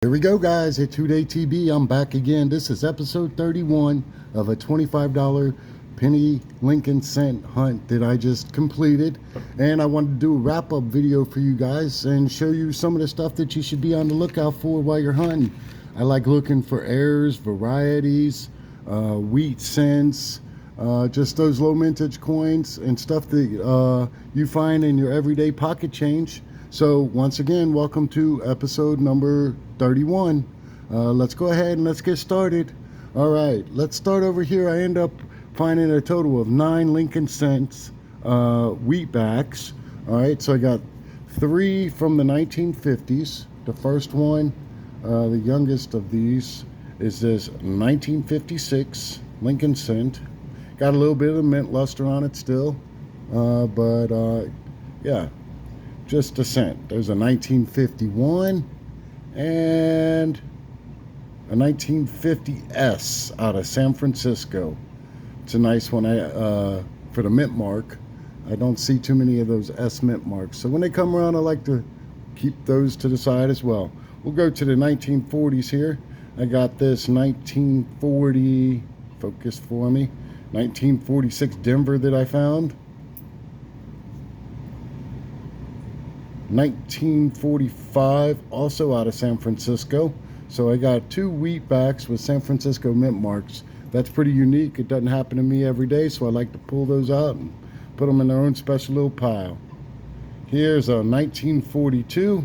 Here we go, guys. At 2-Day TB, I'm back again. This is episode 31 of a $25 penny Lincoln cent hunt that I just completed. And I wanted to do a wrap-up video for you guys and show you some of the stuff that you should be on the lookout for while you're hunting. I like looking for errors, varieties, wheat cents, just those low mintage coins and stuff that you find in your everyday pocket change. So once again, welcome to episode number 31. Let's go ahead and let's get started. All right, let's start over here. I end up finding a total of 9 Lincoln cents wheat backs. All right, so I got 3 from the 1950s. The first one, the youngest of these, is this 1956 Lincoln cent. Got a little bit of mint luster on it still, but yeah, just a cent. There's a 1951 and a 1950S out of San Francisco. It's a nice one for the mint mark. I don't see too many of those S mint marks, so when they come around, I like to keep those to the side as well. We'll go to the 1940s here. I got this 1940, focus for me, 1946 Denver that I found. 1945, also out of San Francisco. So I got 2 wheat backs with San Francisco mint marks. That's pretty unique. It doesn't happen to me every day, so I like to pull those out and put them in their own special little pile. Here's a 1942.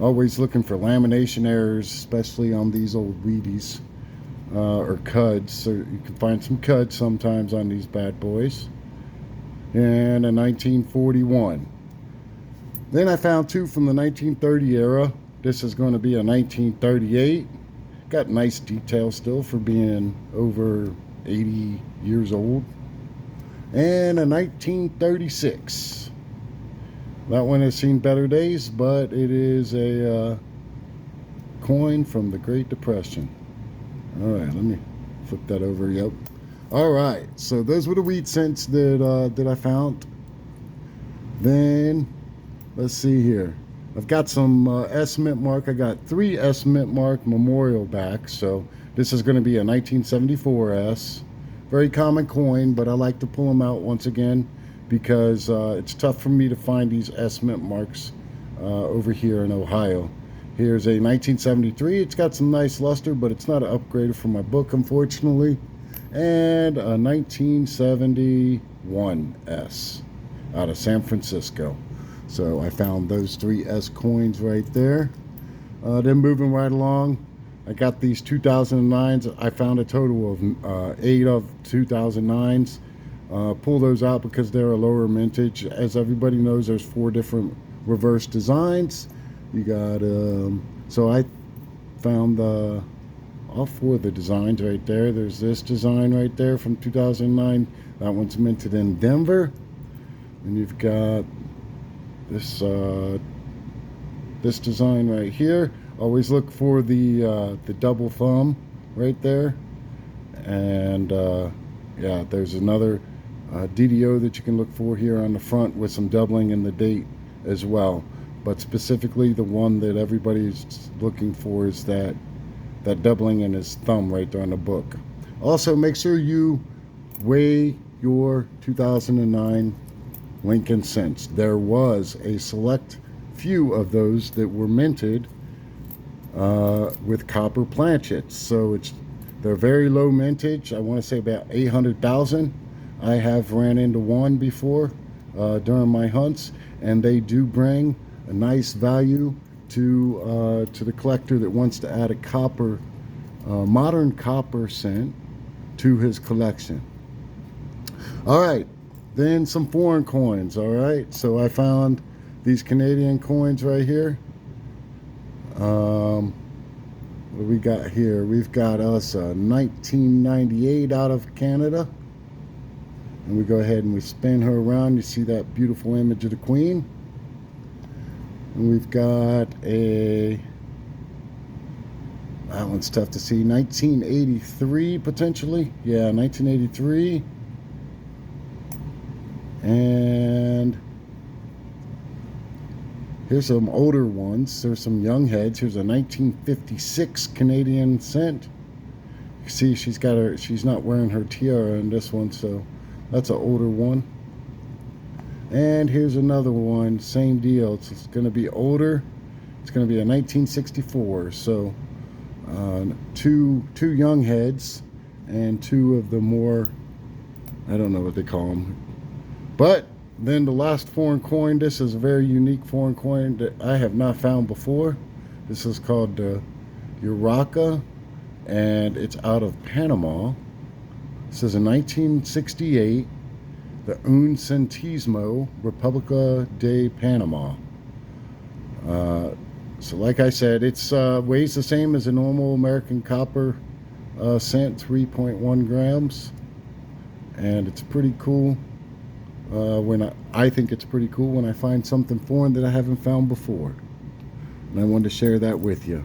Always looking for lamination errors, especially on these old Wheaties or Cuds. So you can find some Cuds sometimes on these bad boys. And a 1941. Then I found 2 from the 1930 era. This is going to be a 1938. Got nice detail still for being over 80 years old. And a 1936. That one has seen better days, but it is a coin from the Great Depression. All right, let me flip that over. Yep. All right, so those were the wheat cents that I found. Then let's see here. I've got some S mint mark. I got 3 S mint mark memorial backs. So this is going to be a 1974 S. Very common coin, but I like to pull them out once again because it's tough for me to find these S mint marks over here in Ohio. Here's a 1973. It's got some nice luster, but it's not an upgrader for my book, unfortunately. And a 1971 S out of San Francisco. So I found those 3 S coins right there. Then moving right along, I got these 2009s. I found a total of 8 of 2009s. Pull those out because they're a lower mintage. As everybody knows, there's 4 different reverse designs. You got so I found all 4 of the designs right there. There's this design right there from 2009. That one's minted in Denver. And you've got this this design right here. Always look for the double thumb right there. And yeah, there's another DDO that you can look for here on the front with some doubling in the date as well. But specifically, the one that everybody's looking for is that doubling in his thumb right there on the book. Also, make sure you weigh your 2009 Lincoln cents. There was a select few of those that were minted with copper planchets. So they're very low mintage. I want to say about 800,000. I have ran into one before during my hunts, and they do bring a nice value to the collector that wants to add a copper, modern copper cent to his collection. All right, then some foreign coins. All right, so I found these Canadian coins right here. What do we got here? We've got us a 1998 out of Canada. And we go ahead and we spin her around. You see that beautiful image of the Queen. And we've got that one's tough to see, 1983 potentially. Yeah, 1983. And Here's some older ones. There's some young heads. Here's a 1956 Canadian cent. You see, she's not wearing her tiara in this one, so that's an older one. And here's another one, same deal. It's going to be older. It's going to be a 1964. So two young heads and two of the more, I don't know what they call them. But then the last foreign coin, this is a very unique foreign coin that I have not found before. This is called the Urraca, and it's out of Panama. This is a 1968, the Un Centésimo, República de Panama. So like I said, it's weighs the same as a normal American copper cent, 3.1 grams. And it's pretty cool. I think it's pretty cool when I find something foreign that I haven't found before. And I wanted to share that with you.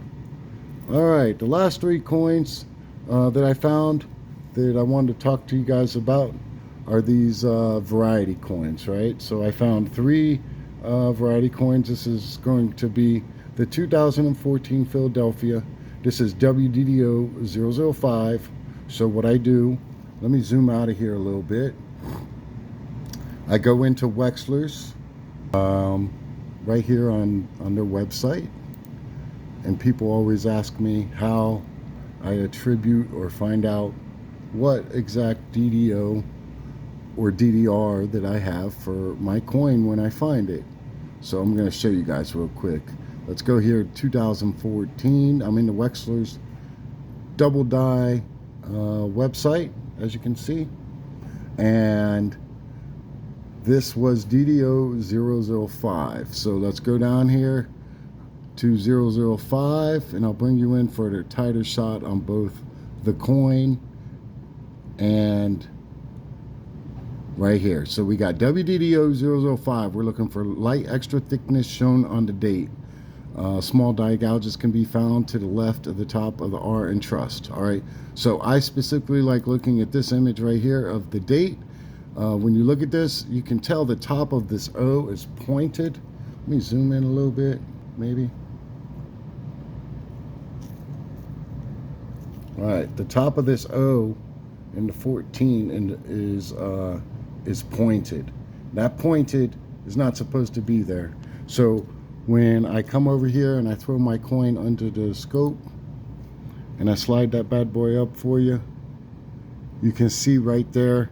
All right, the last three coins that I found that I wanted to talk to you guys about are these variety coins, right? So I found three variety coins. This is going to be the 2014 Philadelphia. This is WDDO 005. So what I do, let me zoom out of here a little bit. I go into Wexler's right here on their website, and people always ask me how I attribute or find out what exact DDO or DDR that I have for my coin when I find it. So I'm going to show you guys real quick. Let's go here, 2014. I'm in the Wexler's double die website, as you can see, and this was DDO 005. So let's go down here to 005, and I'll bring you in for the tighter shot on both the coin and right here. So we got WDDO 005. We're looking for light extra thickness shown on the date. Small die gouges can be found to the left of the top of the R and trust. All right, so I specifically like looking at this image right here of the date. When you look at this, you can tell the top of this O is pointed. Let me zoom in a little bit, maybe. All right, the top of this O in the 14 is pointed. That pointed is not supposed to be there. So when I come over here and I throw my coin under the scope and I slide that bad boy up for you, you can see right there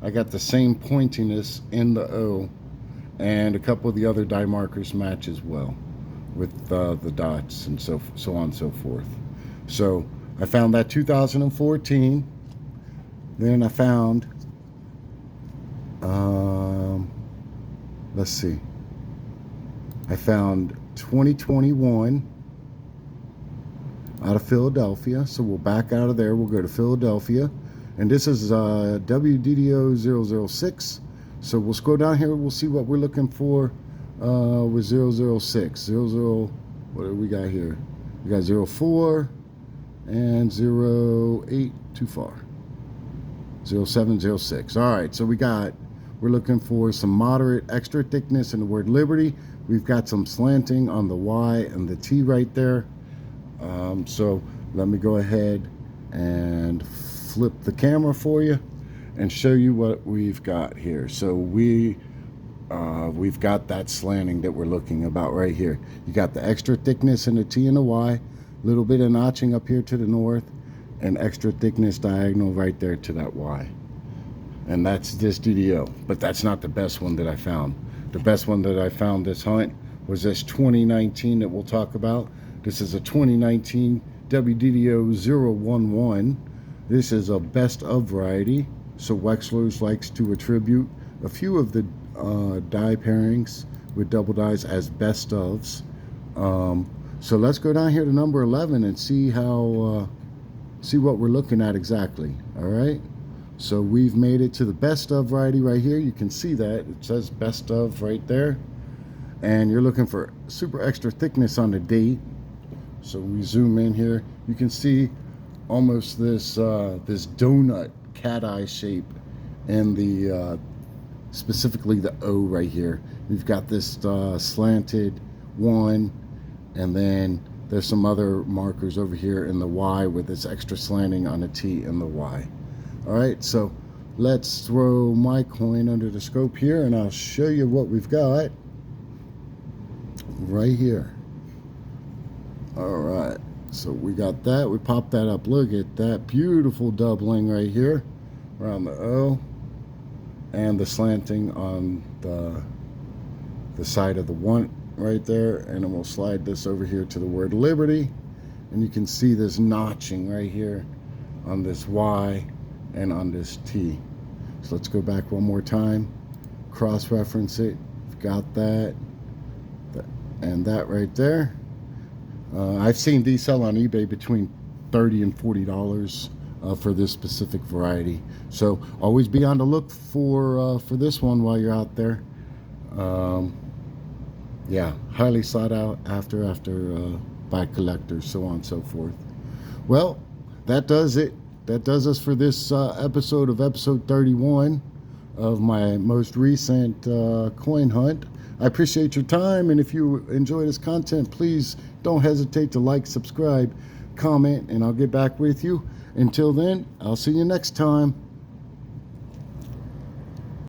I got the same pointiness in the O, and a couple of the other die markers match as well with the dots and so on and so forth. So I found that 2014. Then I found, let's see, I found 2021 out of Philadelphia. So we'll back out of there. We'll go to Philadelphia. And this is WDDO 006. So we'll scroll down here. We'll see what we're looking for with 006. What do we got here? We got 04 and 08, too far. 07, 06. All right, so we're looking for some moderate extra thickness in the word Liberty. We've got some slanting on the Y and the T right there. So let me go ahead and flip the camera for you and show you what we've got here. So we've got that slanting that we're looking about right here. You got the extra thickness in the T and the Y, a little bit of notching up here to the north, and extra thickness diagonal right there to that Y. And that's this DDO, but that's not the best one that I found. The best one that I found this hunt was this 2019 that we'll talk about. This is a 2019 WDDO 011. This is a best of variety, so Wexler's likes to attribute a few of the die pairings with double dies as best ofs. So let's go down here to number 11 and see how see what we're looking at exactly. All right, so we've made it to the best of variety right here. You can see that it says best of right there, and you're looking for super extra thickness on the date. So we zoom in here, you can see almost this this donut cat eye shape in the specifically the O right here. We've got this slanted 1, and then there's some other markers over here in the Y with this extra slanting on the T and the Y. All right, so let's throw my coin under the scope here, and I'll show you what we've got right here. All right, so we got that. We popped that up. Look at that beautiful doubling right here around the O, and the slanting on the side of the 1 right there. And then we'll slide this over here to the word liberty, and you can see this notching right here on this Y and on this T. So let's go back one more time, cross-reference it. We've got that and that right there. I've seen these sell on eBay between $30 and $40 for this specific variety. So always be on the look for this one while you're out there. Yeah, highly sought out after by collectors, so on and so forth. Well, that does it. That does us for this episode of episode 31 of my most recent coin hunt. I appreciate your time, and if you enjoy this content, please don't hesitate to like, subscribe, comment, and I'll get back with you. Until then, I'll see you next time.